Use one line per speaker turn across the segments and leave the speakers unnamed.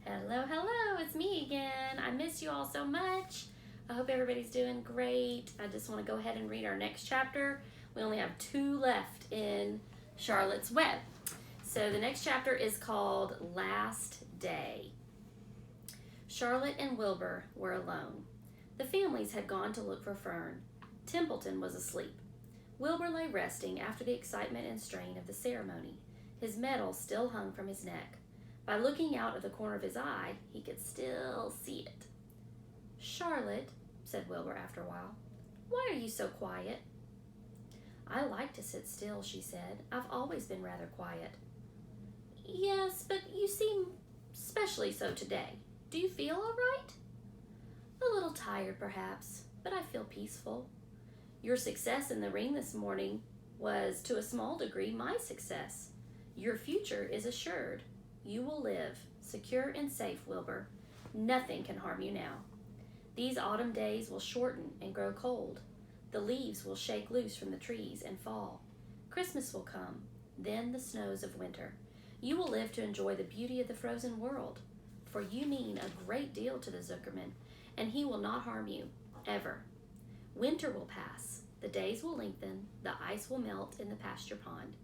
Hello, hello, it's me again. I miss you all so much. I hope everybody's doing great. I just want to go ahead and read our next chapter. We only have 2 left in Charlotte's Web. So the next chapter is called Last Day. Charlotte and Wilbur were alone. The families had gone to look for Fern. Templeton was asleep. Wilbur lay resting after the excitement and strain of the ceremony. His medal still hung from his neck. By looking out of the corner of his eye, he could still see it. "Charlotte," said Wilbur after a while, "why are you so quiet?" "I like to sit still," she said. "I've always been rather quiet." "Yes, but you seem especially so today. Do you feel all right?" "A little tired, perhaps, but I feel peaceful. Your success in the ring this morning was, to a small degree, my success. Your future is assured. You will live, secure and safe, Wilbur. Nothing can harm you now. These autumn days will shorten and grow cold. The leaves will shake loose from the trees and fall. Christmas will come, then the snows of winter. You will live to enjoy the beauty of the frozen world, for you mean a great deal to the Zuckerman, and he will not harm you, ever. Winter will pass, the days will lengthen, the ice will melt in the pasture pond.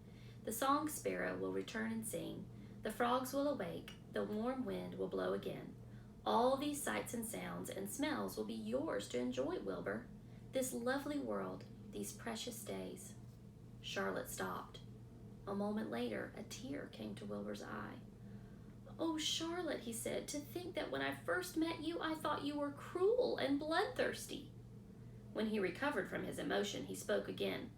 The song sparrow will return and sing. The frogs will awake, the warm wind will blow again. All these sights and sounds and smells will be yours to enjoy, Wilbur. This lovely world, these precious days." Charlotte stopped. A moment later, a tear came to Wilbur's eye. "Oh, Charlotte," he said, "to think that when I first met you, I thought you were cruel and bloodthirsty." When he recovered from his emotion, he spoke again.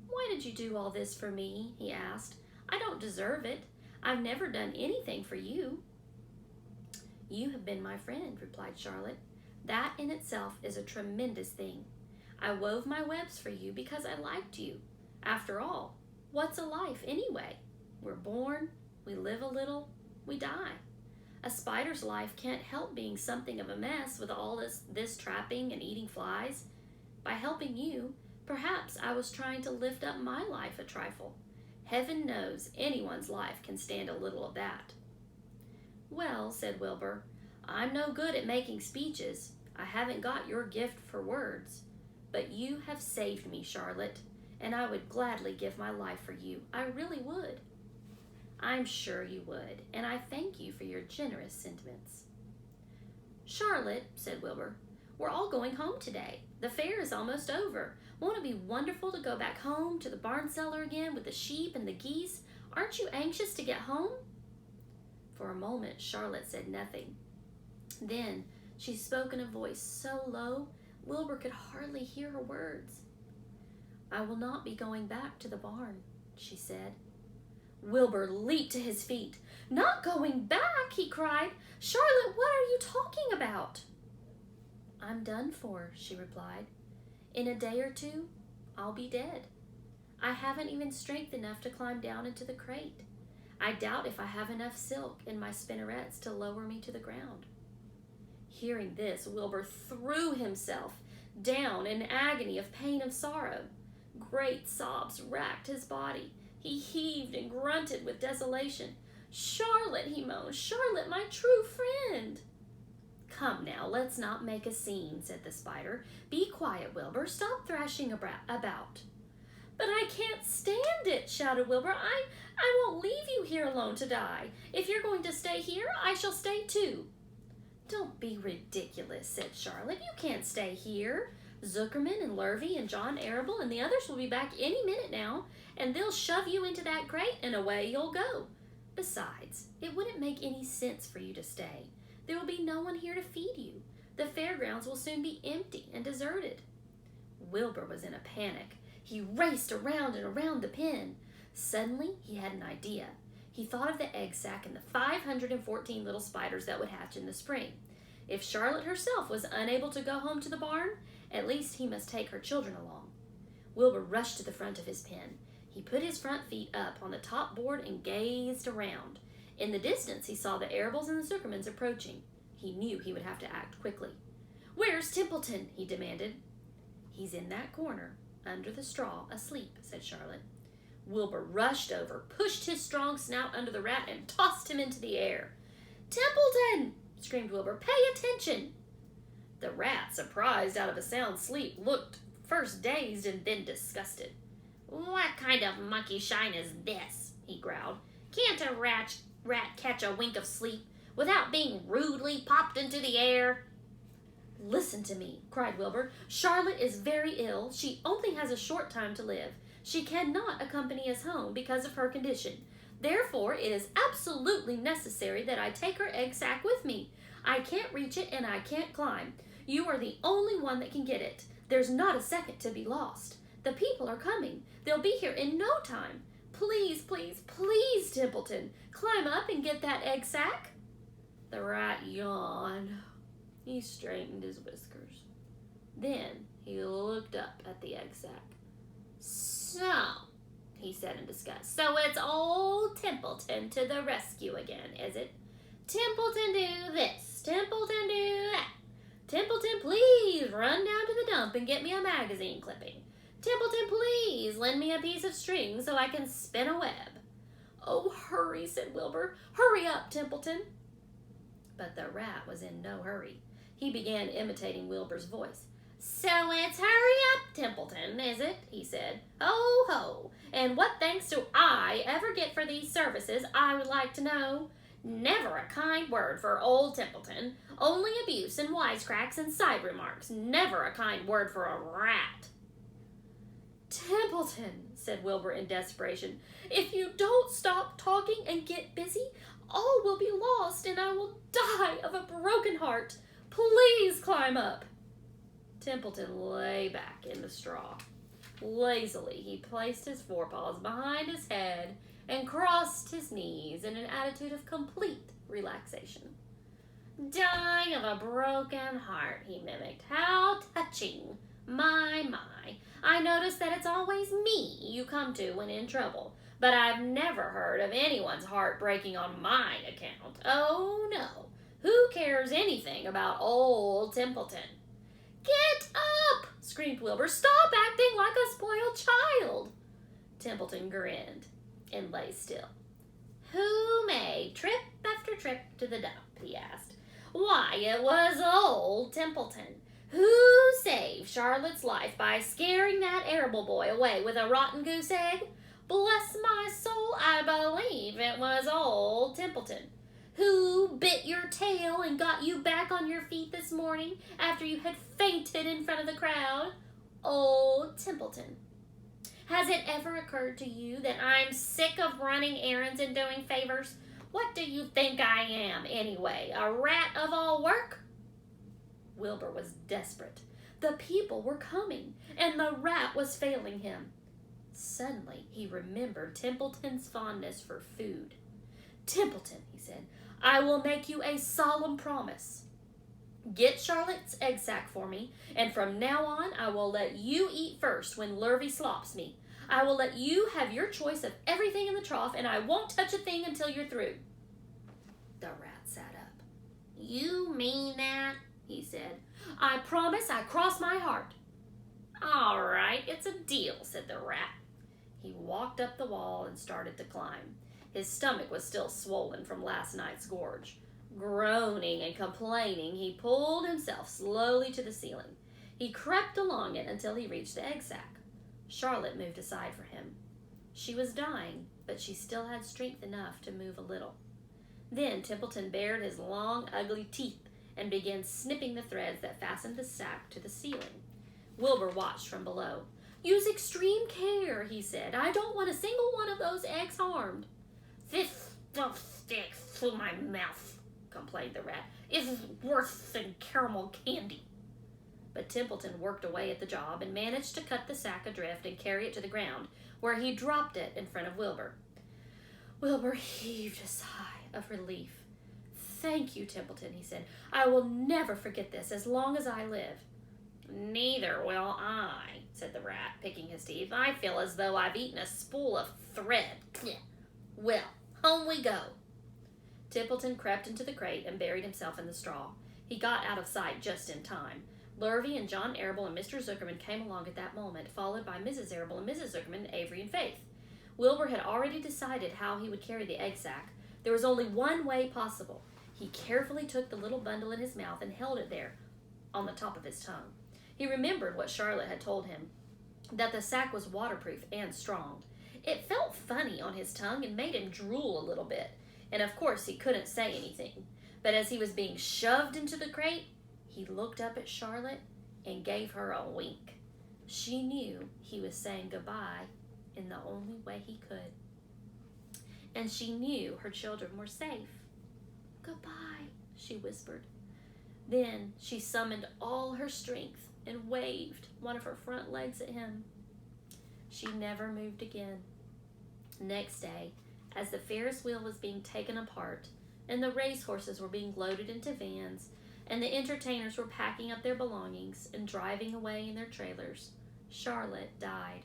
"Why did you do all this for me?" he asked. "I don't deserve it. I've never done anything for you." "You have been my friend," replied Charlotte. "That in itself is a tremendous thing. I wove my webs for you because I liked you. After all, what's a life anyway? We're born, we live a little, we die. A spider's life can't help being something of a mess with all this trapping and eating flies. By helping you, perhaps I was trying to lift up my life a trifle. Heaven knows anyone's life can stand a little of that." "Well," said Wilbur, "I'm no good at making speeches. I haven't got your gift for words. But you have saved me, Charlotte, and I would gladly give my life for you. I really would." "I'm sure you would, and I thank you for your generous sentiments." "Charlotte," said Wilbur, "we're all going home today. The fair is almost over. Won't it be wonderful to go back home to the barn cellar again with the sheep and the geese? Aren't you anxious to get home?" For a moment, Charlotte said nothing. Then she spoke in a voice so low, Wilbur could hardly hear her words. "I will not be going back to the barn," she said. Wilbur leaped to his feet. "Not going back?" he cried. "Charlotte, what are you talking about?" "I'm done for," she replied. "In a day or 2, I'll be dead. I haven't even strength enough to climb down into the crate. I doubt if I have enough silk in my spinnerets to lower me to the ground." Hearing this, Wilbur threw himself down in agony of pain and sorrow. Great sobs racked his body. He heaved and grunted with desolation. "Charlotte," he moaned, "Charlotte, my true friend." "Come now, let's not make a scene," said the spider. "Be quiet, Wilbur. Stop thrashing about." "But I can't stand it," shouted Wilbur. I won't leave you here alone to die. If you're going to stay here, I shall stay too." "Don't be ridiculous," said Charlotte. "You can't stay here. Zuckerman and Lurvy and John Arable and the others will be back any minute now, and they'll shove you into that crate and away you'll go. Besides, it wouldn't make any sense for you to stay. There will be no one here to feed you. The fairgrounds will soon be empty and deserted." Wilbur was in a panic. He raced around and around the pen. Suddenly, he had an idea. He thought of the egg sack and the 514 little spiders that would hatch in the spring. If Charlotte herself was unable to go home to the barn, at least he must take her children along. Wilbur rushed to the front of his pen. He put his front feet up on the top board and gazed around. In the distance, he saw the Arables and the Zuckermans approaching. He knew he would have to act quickly. "Where's Templeton?" he demanded. "He's in that corner, under the straw, asleep," said Charlotte. Wilbur rushed over, pushed his strong snout under the rat, and tossed him into the air. Templeton! Screamed Wilbur. Pay attention! The rat, surprised out of a sound sleep, looked first dazed and then disgusted. What kind of monkey shine is this? He growled. Can't a rat catch a wink of sleep without being rudely popped into the air? Listen to me, cried Wilbur. Charlotte is very ill. She only has a short time to live. She cannot accompany us home because of her condition. Therefore, it is absolutely necessary that I take her egg sac with me. I can't reach it and I can't climb. You are the only one that can get it. There's not a second to be lost. The people are coming. They'll be here in no time. Please, please, please, Templeton, climb up and get that egg sac. The rat yawned. He straightened his whiskers. Then he looked up at the egg sac. So, he said in disgust, so it's old Templeton to the rescue again, is it? Templeton do this, Templeton do that. Templeton, please run down to the dump and get me a magazine clipping. Templeton, please lend me a piece of string so I can spin a web. Oh, hurry, said Wilbur. Hurry up, Templeton. But the rat was in no hurry. He began imitating Wilbur's voice. So it's hurry up, Templeton, is it? He said. Ho, ho. And what thanks do I ever get for these services, I would like to know? Never a kind word for old Templeton. Only abuse and wisecracks and side remarks. Never a kind word for a rat. Templeton, said Wilbur in desperation, if you don't stop talking and get busy, all will be lost and I will die of a broken heart. Please climb up. Templeton lay back in the straw. Lazily, he placed his forepaws behind his head and crossed his knees in an attitude of complete relaxation. Die of a broken heart, he mimicked. How touching. My. I notice that it's always me you come to when in trouble, but I've never heard of anyone's heart breaking on my account. Oh, no. Who cares anything about old Templeton? Get up, screamed Wilbur. Stop acting like a spoiled child. Templeton grinned and lay still. Who made trip after trip to the dump, he asked. Why, it was old Templeton. Who saved Charlotte's life by scaring that Arable boy away with a rotten goose egg? Bless my soul, I believe it was old Templeton. Who bit your tail and got you back on your feet this morning after you had fainted in front of the crowd? Old Templeton. Has it ever occurred to you that I'm sick of running errands and doing favors? What do you think I am, anyway? A rat of all work? Wilbur was desperate. The people were coming, and the rat was failing him. Suddenly, he remembered Templeton's fondness for food. Templeton, he said, I will make you a solemn promise. Get Charlotte's egg sac for me, and from now on I will let you eat first when Lurvy slops me. I will let you have your choice of everything in the trough, and I won't touch a thing until you're through. The rat sat up. You mean that? He said. I promise, I cross my heart. All right, it's a deal, said the rat. He walked up the wall and started to climb. His stomach was still swollen from last night's gorge. Groaning and complaining, he pulled himself slowly to the ceiling. He crept along it until he reached the egg sac. Charlotte moved aside for him. She was dying, but she still had strength enough to move a little. Then Templeton bared his long, ugly teeth and began snipping the threads that fastened the sack to the ceiling. Wilbur watched from below. Use extreme care, he said. I don't want a single one of those eggs harmed. This stuff sticks to my mouth, complained the rat. It's worse than caramel candy. But Templeton worked away at the job and managed to cut the sack adrift and carry it to the ground, where he dropped it in front of Wilbur. Wilbur heaved a sigh of relief. Thank you, Templeton, he said. I will never forget this as long as I live. Neither will I, said the rat, picking his teeth. I feel as though I've eaten a spool of thread. Well, home we go. Templeton crept into the crate and buried himself in the straw. He got out of sight just in time. Lurvy and John Arable and Mr. Zuckerman came along at that moment, followed by Mrs. Arable and Mrs. Zuckerman, Avery and Faith. Wilbur had already decided how he would carry the egg sac. There was only one way possible. He carefully took the little bundle in his mouth and held it there on the top of his tongue. He remembered what Charlotte had told him, that the sack was waterproof and strong. It felt funny on his tongue and made him drool a little bit, and of course he couldn't say anything. But as he was being shoved into the crate, he looked up at Charlotte and gave her a wink. She knew he was saying goodbye in the only way he could. And she knew her children were safe. "Goodbye," she whispered. Then she summoned all her strength and waved one of her front legs at him. She never moved again. Next day, as the Ferris wheel was being taken apart and the racehorses were being loaded into vans and the entertainers were packing up their belongings and driving away in their trailers, Charlotte died.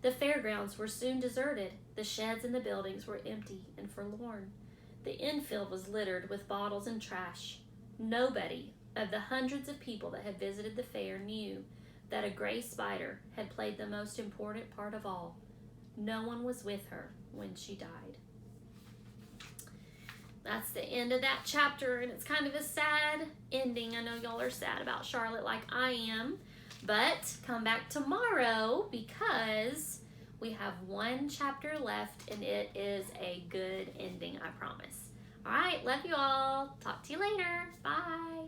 The fairgrounds were soon deserted. The sheds and the buildings were empty and forlorn. The infield was littered with bottles and trash. Nobody of the hundreds of people that had visited the fair knew that a gray spider had played the most important part of all. No one was with her when she died. That's the end of that chapter, and it's kind of a sad ending. I know y'all are sad about Charlotte like I am, but come back tomorrow because we have one chapter left, and it is a good ending, I promise. All right, love you all. Talk to you later. Bye.